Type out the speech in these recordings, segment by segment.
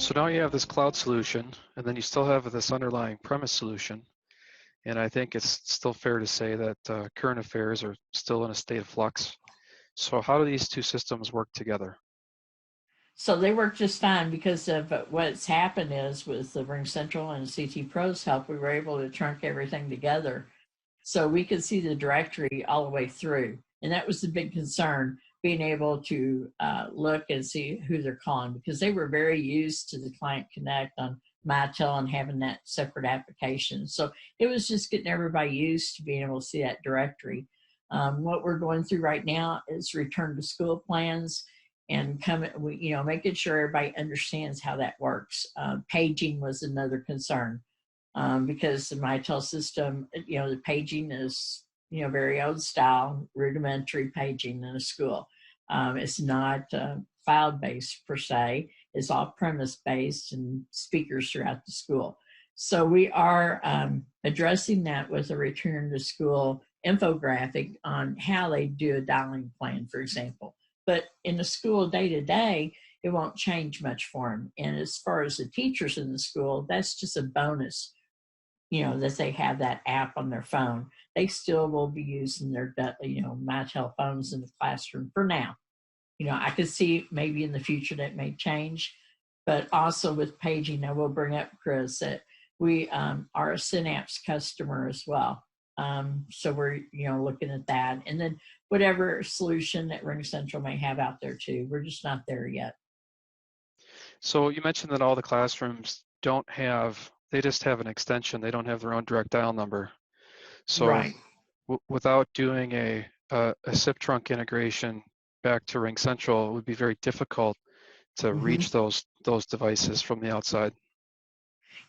So now you have this cloud solution, and then you still have this underlying premise solution. And I think it's still fair to say that current affairs are still in a state of flux. So how do these two systems work together? So they work just fine because of what's happened is with the RingCentral and CT Pro's help, we were able to trunk everything together. So we could see the directory all the way through. And that was the big concern, being able to look and see who they're calling, because they were very used to the Client Connect on Mitel and having that separate application. So it was just getting everybody used to being able to see that directory. What we're going through right now is return to school plans and making sure everybody understands how that works. Paging was another concern because the Mitel system, the paging is, very old style, rudimentary paging in a school. It's not file-based per se. It's off-premise based and speakers throughout the school. So we are addressing that with a return to school infographic on how they do a dialing plan, for example. But in the school day to day, it won't change much for them. And as far as the teachers in the school, that's just a bonus, that they have that app on their phone. They still will be using their, Mitel phones in the classroom for now. I could see maybe in the future that may change, but also with paging, I will bring up, Chris, that we are a Synapse customer as well. So we're, looking at that. And then whatever solution that RingCentral may have out there too, we're just not there yet. So you mentioned that all the classrooms they just have an extension. They don't have their own direct dial number. So right. Without doing a SIP trunk integration back to RingCentral, it would be very difficult to reach those devices from the outside.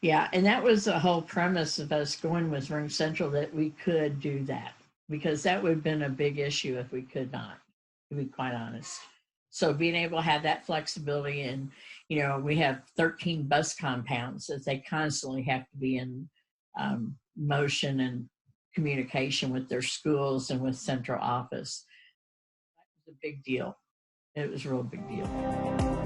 Yeah, and that was the whole premise of us going with RingCentral, that we could do that, because that would have been a big issue if we could not, to be quite honest. So being able to have that flexibility, and we have 13 bus compounds that they constantly have to be in motion and communication with their schools and with central office. That was a big deal. It was a real big deal.